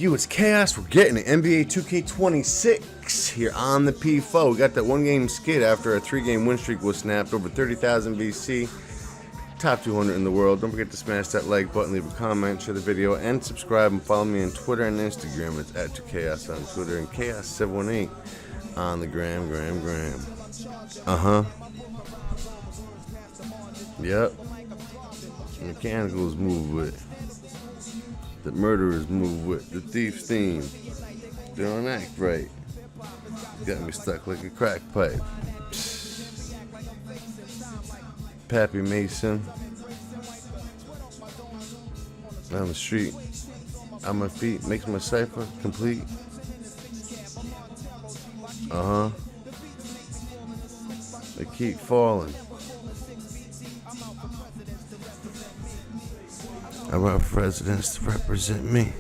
you? It's KAHOS. We're getting it. NBA 2K26 here on the P4. We got that one-game skid after a 3-game win streak was snapped. Over 30,000 VC. Top 200 in the world. Don't forget to smash that like button, leave a comment, share the video, and subscribe. And follow me on Twitter and Instagram. It's at KAHOS on Twitter and KAHOS718 on the gram. Yep. Mechanicals move with. The murderers move with. The thieves theme. They don't act right. Got me stuck like a crack pipe. Pappy Mason. On the street. On my feet. Makes my cipher complete. They keep falling. I want presidents to represent me.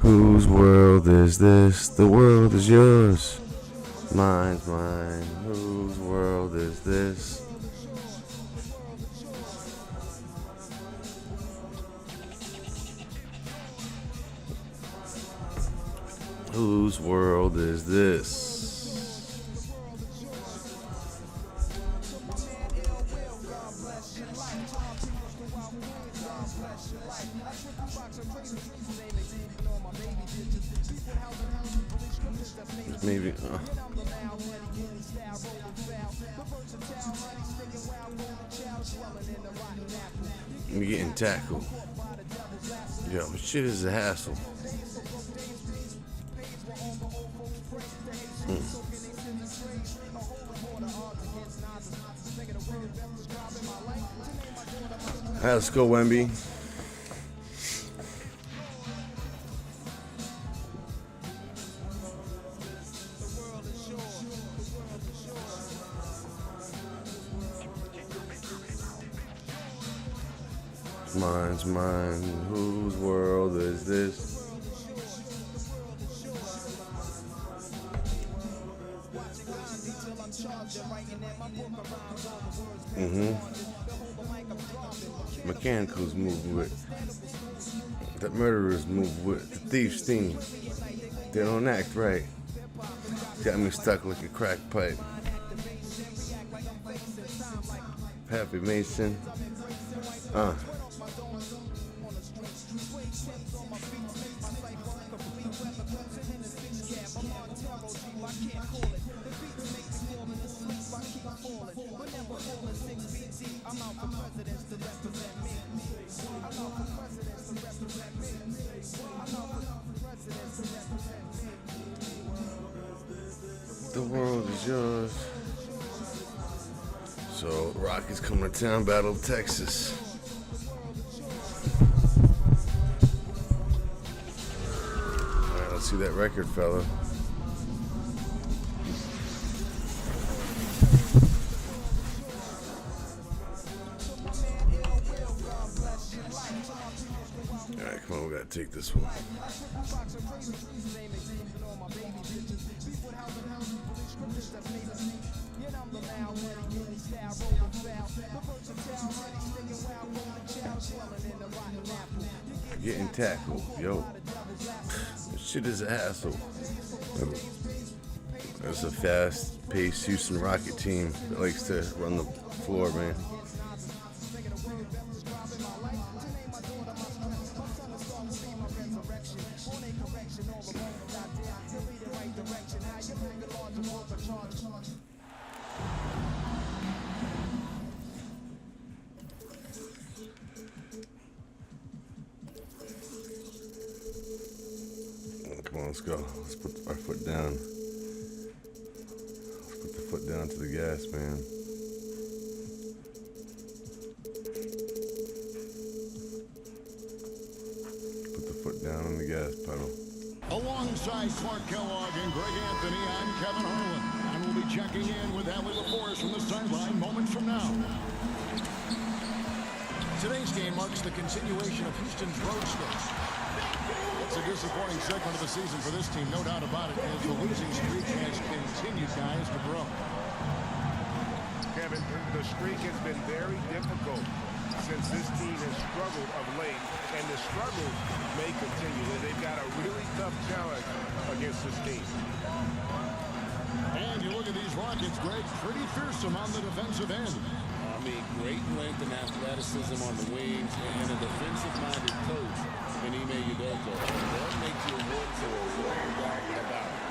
Whose world is this? The world is yours. Mine's mine. Whose world is this? Whose world is this? Maybe. I'm getting tackled. Yo, shit is a hassle. Alright, let's go, Wemby. Mine's mine. Whose world is this? Mechanicals move with. The murderers move with. The thieves theme. They don't act right. Got me stuck like a crack pipe. Pappy Mason. The world is yours. So, Rockets coming to town, Battle of Texas. Alright, let's see that record, fella. Alright, come on, we gotta take this one. Getting tackled, yo. This shit is a hassle. That's a fast-paced Houston Rocket team that likes to run the floor, man. Come on, let's go. Let's put our foot down. Let's put the foot down to the gas, man. Put the foot down on the gas pedal. Alongside Clark Kellogg and Greg Anthony, I'm Kevin Harlan. And we'll be checking in with Ellie LaForce from the sideline moments from now. Today's game marks the continuation of Houston's road skills. It's a disappointing segment of the season for this team, no doubt about it, as the losing streak has continued, guys, to grow. Kevin, the streak has been very difficult. since this team has struggled of late, and the struggles may continue. They've got a really tough challenge against this team. And you look at these Rockets, Greg, pretty fearsome on the defensive end. I mean, great length and athleticism on the wings, and a defensive-minded coach in Ime Udoka. They'll make you work for it, no doubt about it.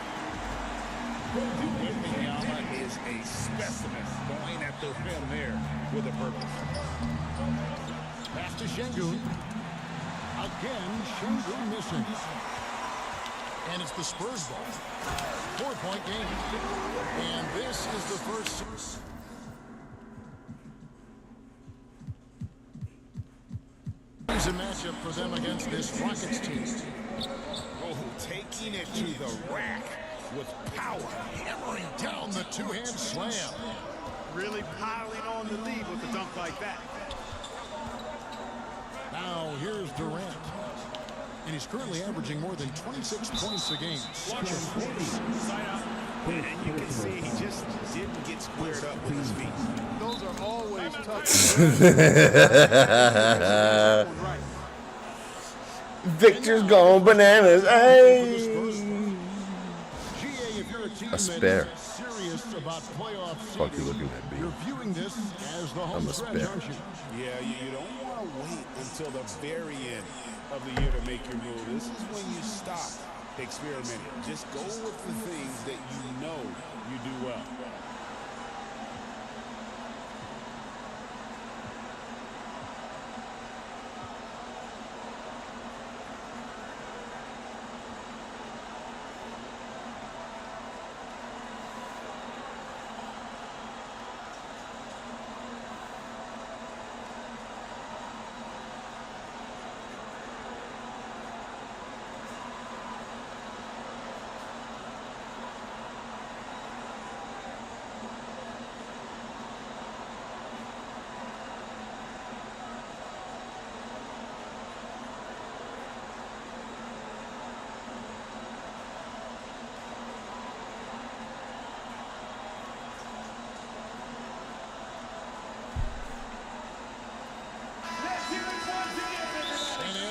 Wembanyama is a specimen, going at the rim there with a purpose. Pass to Şengün. Again, Şengün missing. And it's the Spurs ball. 4-point game. And this is the first. It's a matchup for them against this Rockets team. Oh, taking it to the rack with power. Hammering down the two-hand slam. Really piling on the lead with a dunk like that. Now here's Durant. And he's currently averaging more than 26 points a game. Such a force. And you can see he just didn't get squared up with his feet. Those are always tough. Victor's going bananas. Hey! A spare. Fuck you looking at, B? You're viewing this as the home I'm a stretch, spare. aren't you? Yeah, you don't want to wait until the very end of the year to make your move. This is when you stop experimenting. Just go with the things that you know you do well.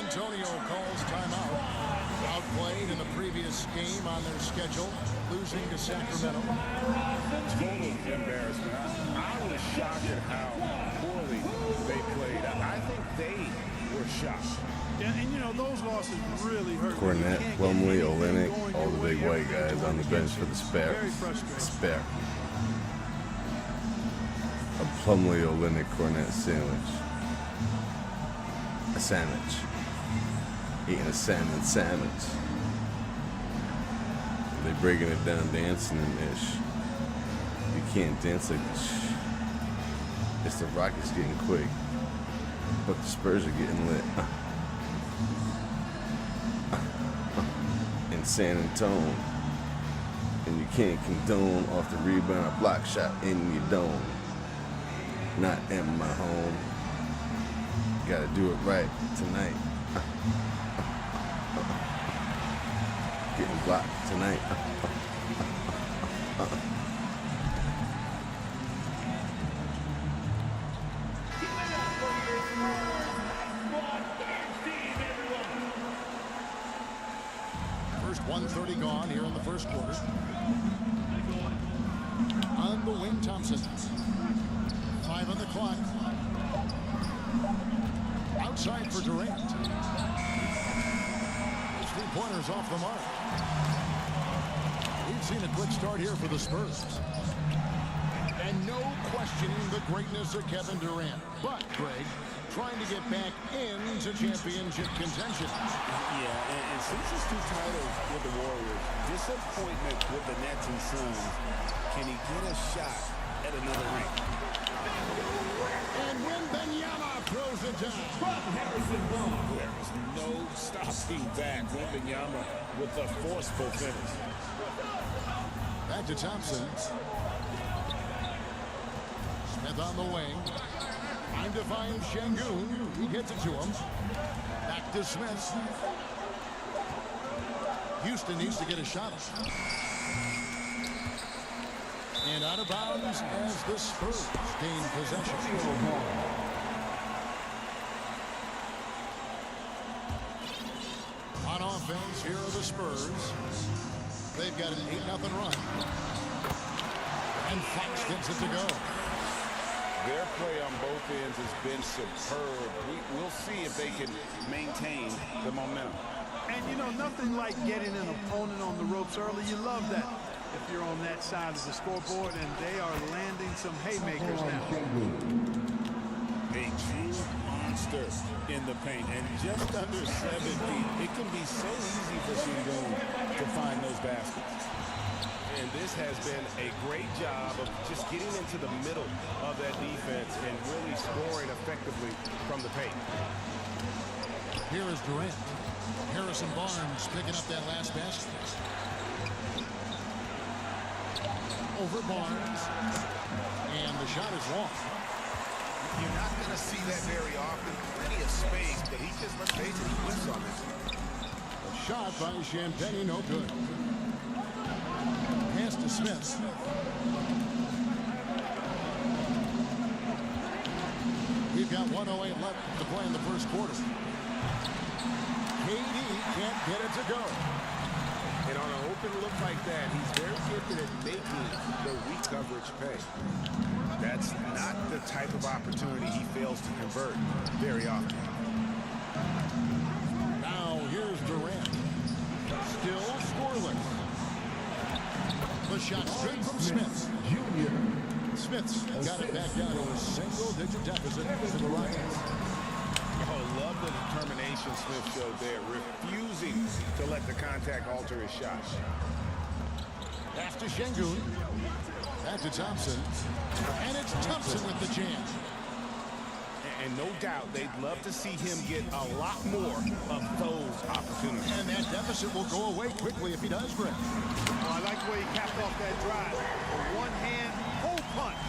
Antonio calls timeout. Outplayed in the previous game on their schedule, losing to Sacramento. Total embarrassment. I was shocked at how poorly they played. I think they were shocked. Yeah, and you know, those losses really hurt. Cornette, Plumlee, Olynyk, all the big white guys on the bench for the spare. Very frustrating. Spare. A Plumlee, Olynyk, Cornette sandwich. A sandwich. Eating a salmon sandwich. They breaking it down dancing and ish. You can't dance like this. It's the Rockets getting quick, but the Spurs are getting lit. In San Antonio, and you can't condone off the rebound a block shot in your dome. Not in my home. Gotta do it right tonight. Getting blocked tonight. First 1:30 gone here in the first quarter. On the wing, Thompson. 5 on the clock. Outside for Durant. His 3-pointers off the mark. We've seen a quick start here for the Spurs. And no questioning the greatness of Kevin Durant. But, Greg, trying to get back into championship contention. Yeah, and since his 2 titles with the Warriors, disappointment with the Nets and Suns, can he get a shot at another ring? And Wembanyama throws it down. There is no stopping that. Wembanyama with a forceful finish. Back to Thompson. Smith on the wing. Time to find Şengün. He gets it to him. Back to Smith. Houston needs to get a shot. And out of bounds as the Spurs gain possession. Here are the Spurs. They've got an 8-0 run. And Fox gets it to go. Their play on both ends has been superb. We'll see if they can maintain the momentum. And, you know, nothing like getting an opponent on the ropes early. You love that if you're on that side of the scoreboard, and they are landing some haymakers now. A true monster in the paint, and just under 7 feet. It can be so easy for Shingun to find those baskets. And this has been a great job of just getting into the middle of that defense and really scoring effectively from the paint. Here is Durant. Harrison Barnes picking up that last basket. Over Barnes. And the shot is long. You're not going to see that very often. Plenty of space, but he just, let's face it, he whips on this. A shot by Champagne, no good. Pass to Smith. We've got 1:08 left to play in the first quarter. KD can't get it to go. And on an open look like that, he's very gifted at making the weak coverage pay. That's not the type of opportunity he fails to convert very often. Now here's Durant. Still scoreless. The shot straight from Smith. Smith's got it back down to a single-digit deficit for the Rockets. Oh, love the determination Smith showed there, refusing to let the contact alter his shot. Pass to Şengün. Back to Thompson. And it's Thompson with the jam. And no doubt they'd love to see him get a lot more of those opportunities. And that deficit will go away quickly if he does, Greg. Well, I like the way he capped off that drive. A one-hand pull punch.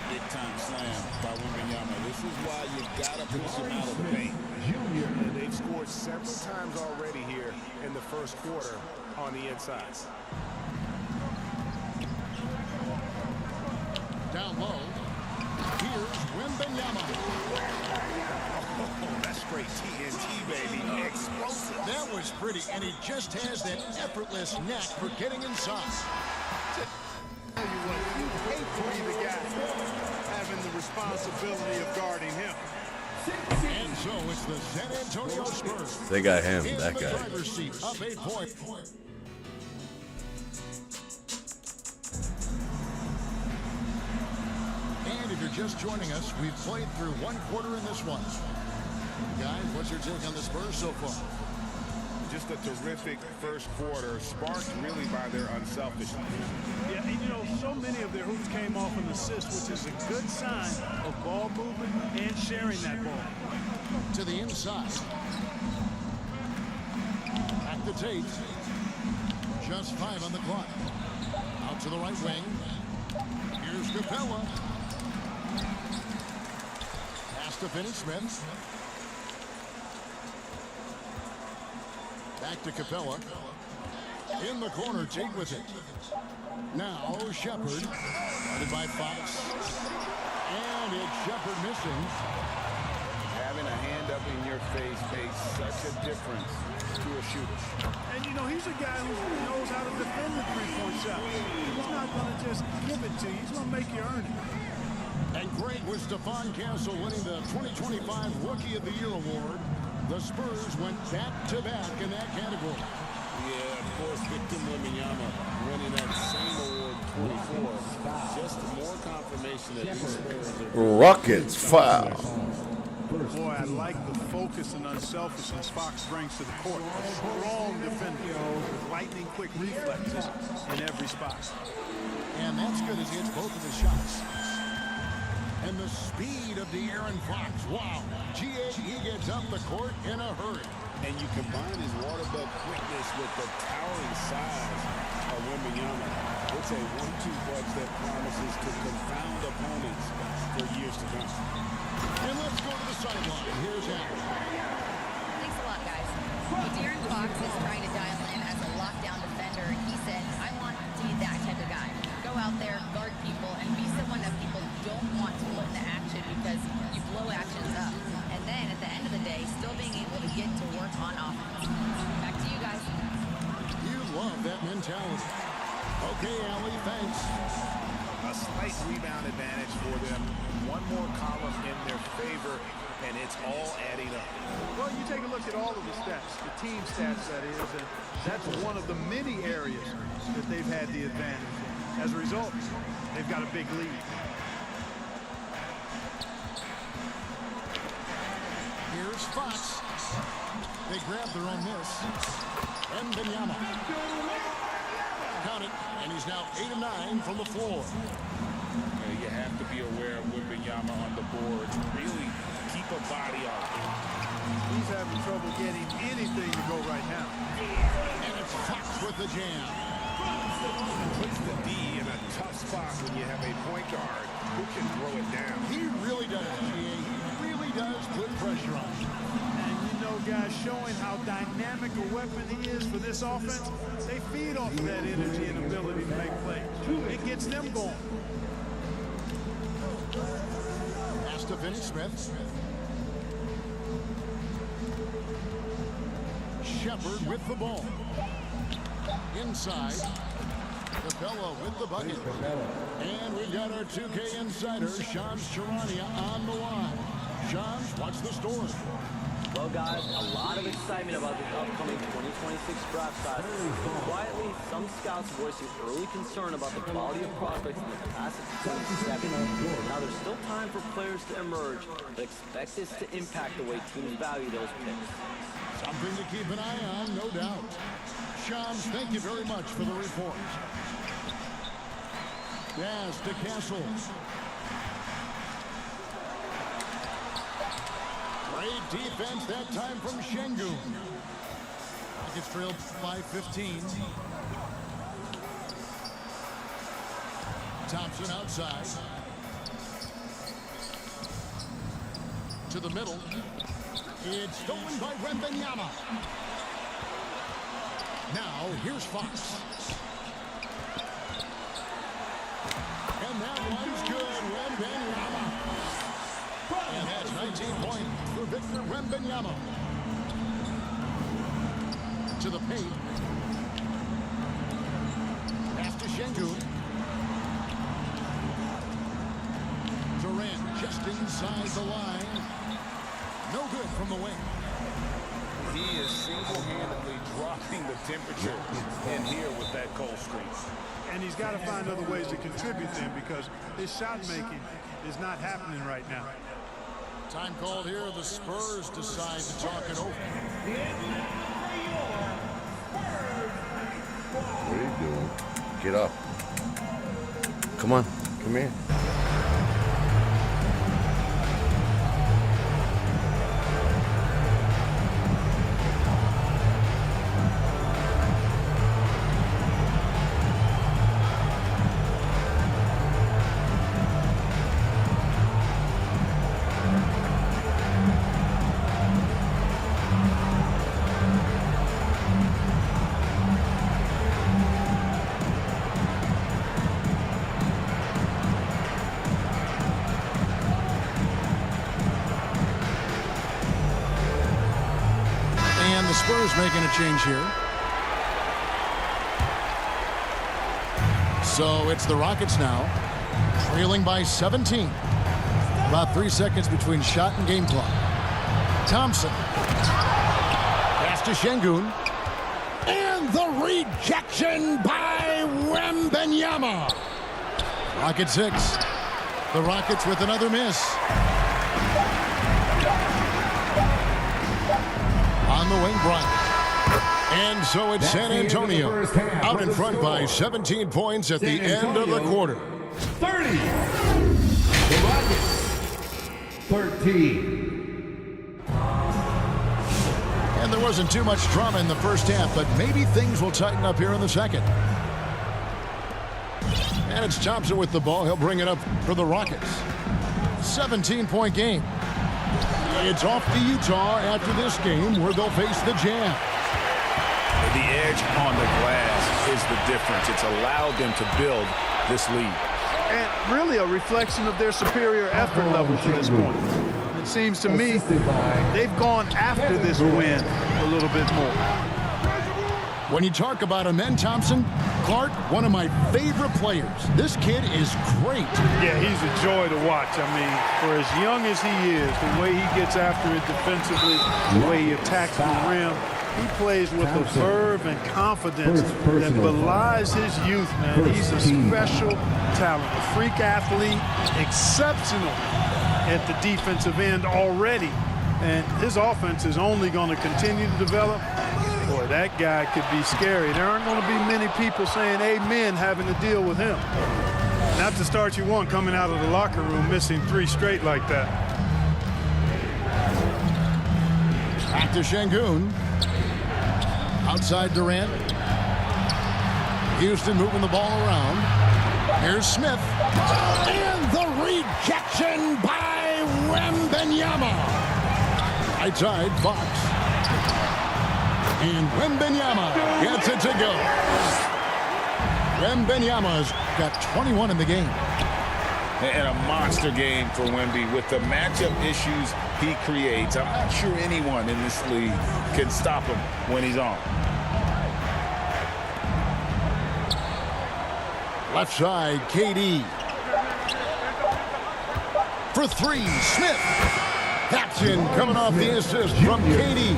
Big time slam by Wembanyama. This is why you gotta push him out of the paint. And they've scored several times already here in the first quarter on the inside. Down low. Here's Wembanyama. Oh, that's straight TNT, baby. Explosive. That was pretty, and he just has that effortless knack for getting inside. Tell you what, you hate to be the guy having the responsibility of guarding him. And so it's the San Antonio Spurs. They got him, in that the guy. driver's seat, up 8 points. And if you're just joining us, we've played through one quarter in this one. Guys, what's your take on the Spurs so far? Just a terrific first quarter, sparked really by their unselfishness. Yeah, and you know, so many of their hoops came off an assist, which is a good sign of ball movement and sharing that ball. To the inside. At the Tate. Just 5 on the clock. Out to the right wing. Here's Capella. Pass to Finney-Smith. Back to Capella. In the corner, Tate with it. Now Shepard. Guarded by Fox. And it's Shepard missing. Having a hand up in your face makes such a difference to a shooter. And you know, he's a guy who knows how to defend the three-point shot. He's not going to just give it to you. He's going to make you earn it. And great was Stephon Castle winning the 2025 Rookie of the Year award. The Spurs went back-to-back in that category. Yeah, of course, Victor Wembanyama winning that same award 24. Just more confirmation that these Spurs are Rockets foul. Boy, I like the focus and unselfishness Fox brings to the court. A strong defender with lightning-quick reflexes in every spot. And that's good as he hits both of his shots. And the speed of De'Aaron Fox. Wow. He gets up the court in a hurry. And you combine his water bug quickness with the towering size of Wembanyama. It's a 1-2 punch that promises to confound opponents for years to come. And let's go to the sideline. Here's Allen. Thanks a lot, guys. De'Aaron Fox is trying to dial in as a lockdown defender, and he said, I want to be that type of guy. Go out there, guard people, and be someone that people don't want to put into action because you blow actions up. And then at the end of the day, still being able to get to work on offense. that mentality. Okay, Allie, thanks. A slight rebound advantage for them. One more column in their favor, and it's all adding up. Well, you take a look at all of the stats, the team stats, that is, and that's one of the many areas that they've had the advantage in. As a result, they've got a big lead. Here's Fox. They grab their own miss. And Benyama. Count it, and he's now 8 of 9 from the floor. You have to be aware of Wembanyama on the board. Really keep a body on him. He's having trouble getting anything to go right now. And it's Fox with the jam. Puts the D in a tough spot when you have a point guard who can throw it down. He really does, GA. He really does put pressure on him. And you know, guys, showing how dynamic a weapon he is for this offense, they feed off of that energy and ability to make plays. It gets them going. Pass to Finney-Smith. Shepard with the ball. Inside. Capella with the bucket. And we've got our 2K insider, Shams Charania, on the line. Shams, what's the story? Well, guys, a lot of excitement about this upcoming 2026 draft class. Quietly, some scouts voicing early concern about the quality of prospects in the class of 2027. Now, there's still time for players to emerge, but expect this to impact the way teams value those picks. Something to keep an eye on, no doubt. Shams, thank you very much for the report. Yes, to Castle. Great defense that time from Şengün. It's trailed by 15. Thompson outside. To the middle. It's stolen by Wembanyama. Now, here's Fox. And that one's good. Wembanyama. And that's 19 points for Victor Wembanyama. To the paint. Pass to Şengün. Durant just inside the line. No good from the wing. He is single-handedly dropping the temperature in here with that cold streak. And he's got to find other ways to contribute then, because his shot making is not happening right now. Time called here. The Spurs decide to talk it over. What are you doing? Get up. Come on. Come here. The Spurs making a change here. So it's the Rockets now, trailing by 17. About 3 seconds between shot and game clock. Thompson. Pass to Şengün. And the rejection by Wembanyama. Rockets 6. The Rockets with another miss. On the wing, Bryant. And so it's San Antonio out in front by 17 points at the end of the quarter. 30. The Rockets 13. And there wasn't too much drama in the first half, but maybe things will tighten up here in the second. And it's Thompson with the ball. He'll bring it up for the Rockets. 17-point game. It's off to Utah after this game, where they'll face the Jazz. The edge on the glass is the difference. It's allowed them to build this lead. And really a reflection of their superior effort level to this point. It seems to me they've gone after this win a little bit more. When you talk about him, then Thompson, Clark, one of my favorite players. This kid is great. Yeah, he's a joy to watch. I mean, for as young as he is, the way he gets after it defensively, the way he attacks the rim, he plays with a verve and confidence that belies his youth, man. He's a special talent, a freak athlete, exceptional at the defensive end already. And his offense is only going to continue to develop. Boy, that guy could be scary. There aren't going to be many people saying amen having to deal with him. Not the start you want coming out of the locker room missing 3 straight like that. Back to Şengün. Outside Durant. Houston moving the ball around. Here's Smith. And the rejection by Wembanyama. Right side, Fox. And Wembanyama gets it to go. Wembanyama's got 21 in the game. And a monster game for Wemby with the matchup issues he creates. I'm not sure anyone in this league can stop him when he's on. Left side, KD. For 3, Smith. That's in, coming off the assist from KD.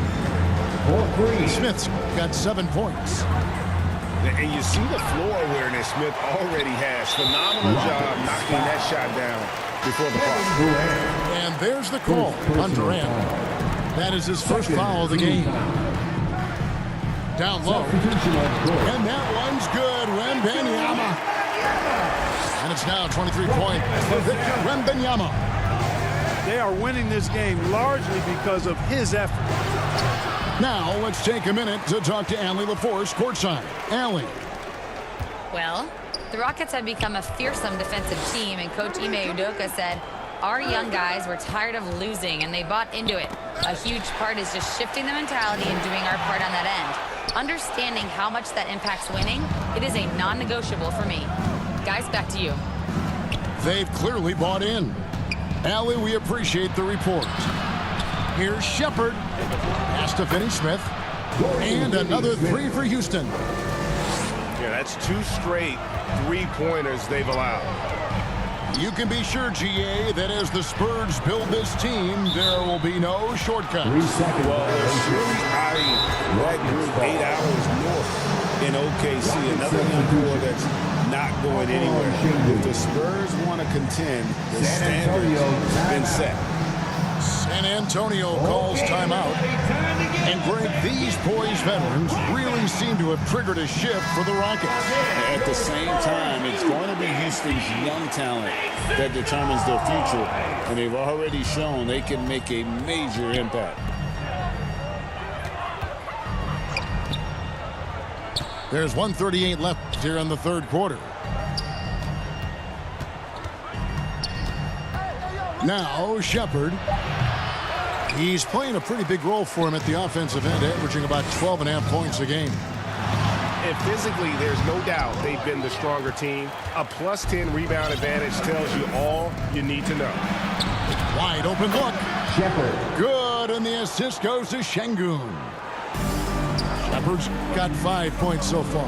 Smith's got 7 points. And you see the floor awareness Smith already has. Phenomenal job knocking that shot down before the foul. And there's the call on Durant. That is his first foul of the game. Down low. And that one's good. Wembanyama. And it's now 23-point for Victor Wembanyama. They are winning this game largely because of his effort. Now let's take a minute to talk to Allie LaForce courtside. Allie. Well, the Rockets have become a fearsome defensive team, and Coach Ime Udoka said, our young guys were tired of losing, and they bought into it. A huge part is just shifting the mentality and doing our part on that end. Understanding how much that impacts winning, it is a non-negotiable for me. Guys, back to you. They've clearly bought in. Allie, we appreciate the report. Here's Shepard. Pass to Finney-Smith. And another 3 for Houston. Yeah, that's 2 straight 3-pointers they've allowed. You can be sure, GA, that as the Spurs build this team, there will be no shortcuts. Well, they're surely eyeing that group 8 hours north in OKC. Another young core that's not going anywhere. If the Spurs want to contend, the standards have been set. San Antonio calls timeout. And Greg, these poised veterans really seem to have triggered a shift for the Rockets. At the same time, it's going to be Houston's young talent that determines their future. And they've already shown they can make a major impact. There's 1:38 left here in the third quarter. Now, Shepard. He's playing a pretty big role for him at the offensive end, averaging about 12.5 points a game. And physically, there's no doubt they've been the stronger team. A +10 rebound advantage tells you all you need to know. Wide open look. Shepard. Good, and the assist goes to Şengün. Shepard's got 5 points so far.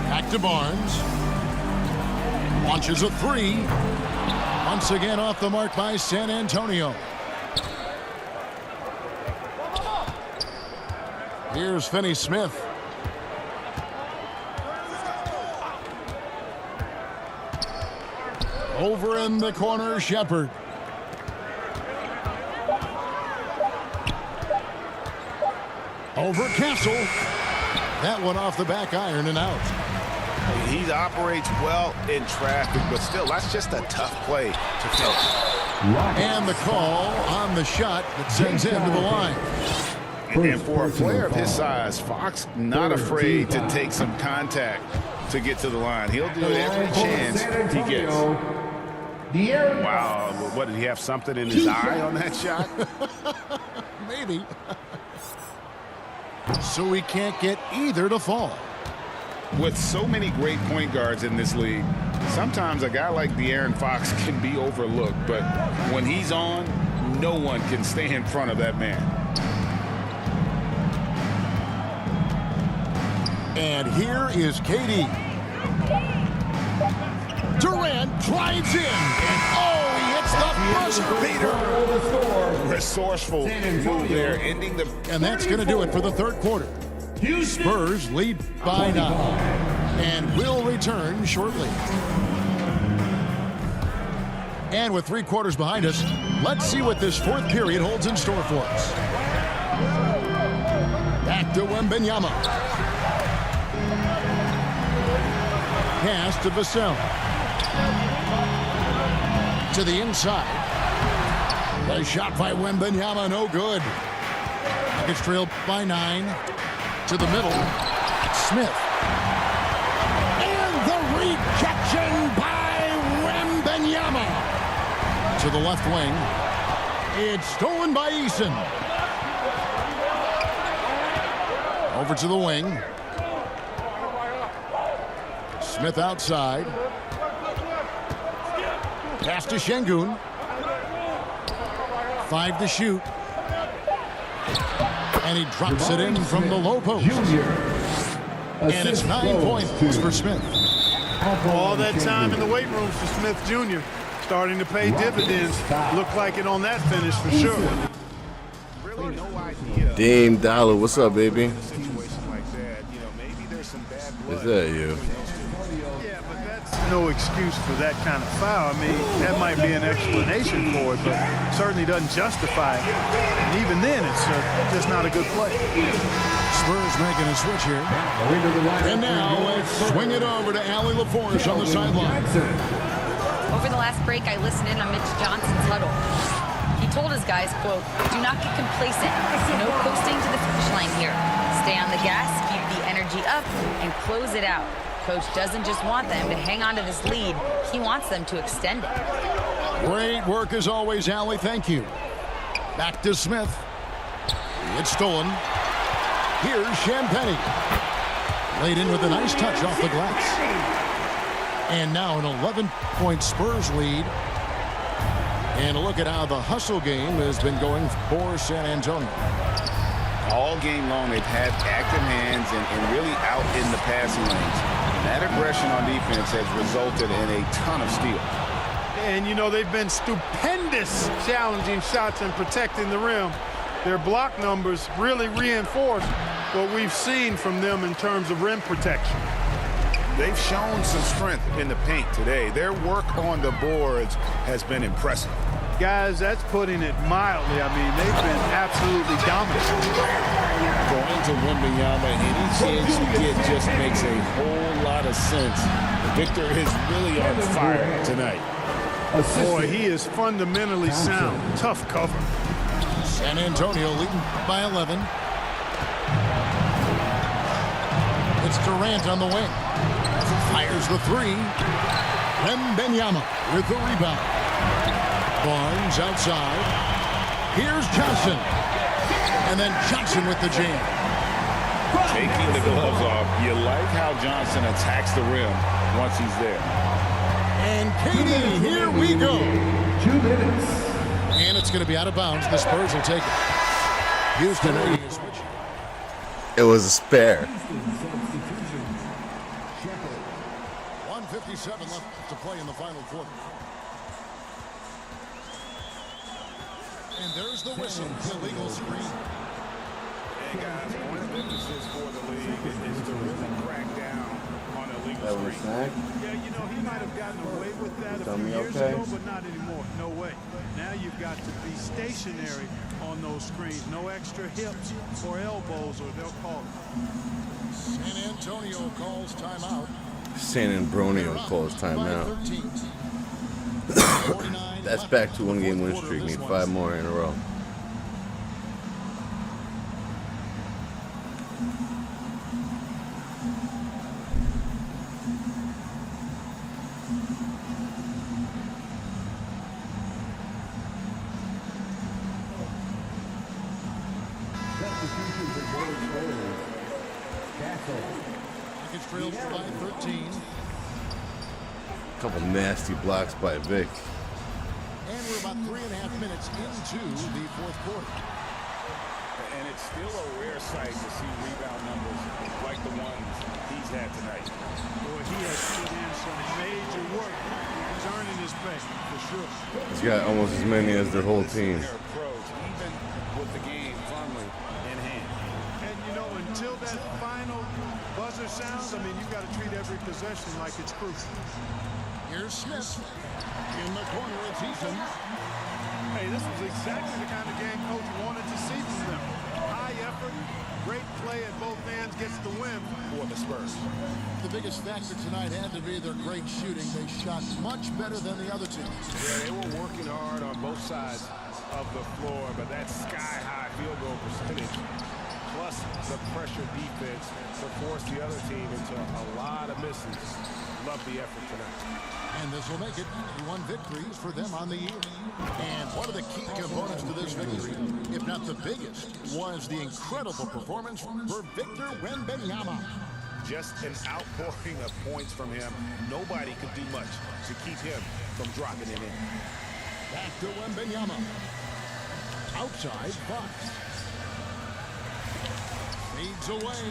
Back to Barnes. Launches a 3. Once again off the mark by San Antonio. Here's Finney-Smith. Over in the corner, Shepard. Over Castle. That one off the back iron and out. He operates well in traffic, but still, that's just a tough play to finish. And the call on the shot that sends him to the line. And for a player of his size, Fox not afraid to take some contact to get to the line. He'll do it every chance he gets. Wow, what, did he have something in his eye on that shot? Maybe. So we can't get either to fall. With so many great point guards in this league, sometimes a guy like De'Aaron Fox can be overlooked, but when he's on, no one can stay in front of that man. And here is KD. Durant drives in, and oh, he hits the buzzer beater. Resourceful move there, ending the... And that's going to do it for the third quarter. Spurs lead by 9 and will return shortly. And with 3 quarters behind us, let's see what this fourth period holds in store for us. Back to Wembanyama. Pass to Vassell. To the inside. The shot by Wembanyama, no good. Nuggets trailed by 9. To the middle. Smith. And the rejection by Wembanyama. To the left wing. It's stolen by Eason. Over to the wing. Smith outside. Pass to Şengün. 5 to shoot. And he drops it in from the low post. And it's 9 points for Smith. All that time in the weight room for Smith Jr. starting to pay dividends. Looked like it on that finish for sure. Really no idea. Dame Dollar, what's up, baby? A situation like that, you know, maybe there's some bad blood. Is that you? Yeah, but that's no excuse for that kind of foul. I mean, that might be an explanation for it, but certainly doesn't justify it. And even then, it's just not a good play. Spurs making a switch here. And now let's swing it over to Allie LaForce on the sideline. Over the last break, I listened in on Mitch Johnson's huddle. He told his guys, quote, "Do not get complacent. No coasting to the finish line here. Stay on the gas, keep the energy up, and close it out. Coach doesn't just want them to hang on to this lead. He wants them to extend it." Great work as always, Allie. Thank you. Back to Smith. It's stolen. Here's Champagnie. Laid in with a nice touch off the glass. And now an 11-point Spurs lead. And a look at how the hustle game has been going for San Antonio. All game long, they've had active hands and really out in the passing lanes. That aggression on defense has resulted in a ton of steals. And, you know, they've been stupendous challenging shots and protecting the rim. Their block numbers really reinforce what we've seen from them in terms of rim protection. They've shown some strength in the paint today. Their work on the boards has been impressive. Guys, that's putting it mildly. I mean, they've been absolutely dominant. Going to Wembanyama, any chance you get just makes a whole lot of sense. Victor is really on fire tonight. Boy, he is fundamentally sound. Tough cover. San Antonio leading by 11. It's Durant on the wing. Fires the 3. Wembanyama with the rebound. Barnes outside. Here's Johnson. And then Johnson with the jam. Taking the gloves off. You like how Johnson attacks the rim once he's there. And KD, here we go. 2 minutes. And it's going to be out of bounds. The Spurs will take it. Houston making a switch. It was a spare. 1:57 left to play in the final quarter. And there's the whistle. Illegal screen. Hey guys, one of the emphasis for the league is to really crack down on illegal That was a screens. snack. Yeah, you know, he might have gotten away with that a Tummy few years okay? ago, but not anymore. No way. Now you've got to be stationary on those screens. No extra hips or elbows, or they'll call it. San Antonio calls timeout. San Antonio calls timeout. That's back to 1-game win streak. Need 5 more in a row. Nuggets trailed by 13. Couple nasty blocks by Vic. And we're about 3.5 minutes into the fourth quarter. And it's still a rare sight to see rebound numbers like the ones he's had tonight. Boy, he has put in some major work. He's earning his pay, for sure. He's got almost as many as their whole team. Their approach, even with the game firmly in hand. And, you know, until that final buzzer sounds, I mean, you've got to treat every possession like it's crucial. Here's Smith. In the corner, it's Eason. Hey, this was exactly the kind of game coach wanted to see from them. High effort, great play at both ends, gets the win for the Spurs. The biggest factor tonight had to be their great shooting. They shot much better than the other teams. Yeah, they were working hard on both sides of the floor, but that sky-high field goal percentage plus the pressure defense to force the other team into a lot of misses. Love the effort tonight. And this will make it 1 victories for them on the year. And one of the key components to this victory, if not the biggest, was the incredible performance for Victor Wembanyama. Just an outpouring of points from him. Nobody could do much to keep him from dropping it in. Back to Wembanyama. Outside Fox. Fades away.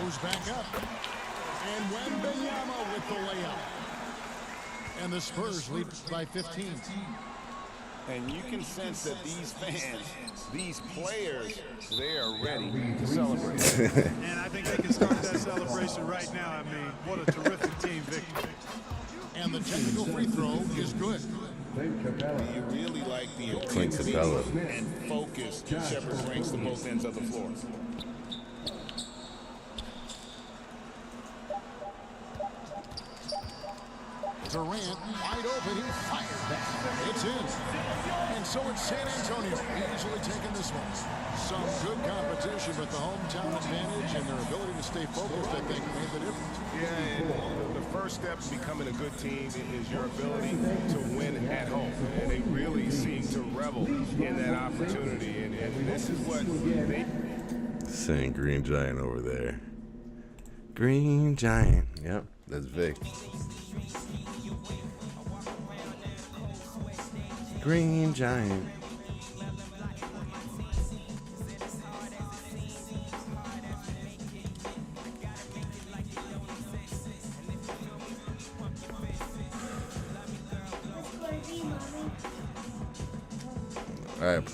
Goes back up. And Wembanyama with the layup. And the Spurs lead by 15. And you can sense that these fans, these players, they are ready to celebrate. And I think they can start that celebration right now. I mean, what a terrific team victory. And the technical free throw is good. You really like the Clint Capella. and focus Shepard brings to both ends of the floor. Durant wide open, he fired. It's in. And so it's San Antonio easily taking this one. Some good competition, but the hometown advantage and their ability to stay focused, I think, made the difference. Yeah, and the first step to becoming a good team is your ability to win at home. And they really seem to revel in that opportunity. And this is what they... Saying Green Giant over there. Green Giant. Yep, that's Vic. Green Giant. All right.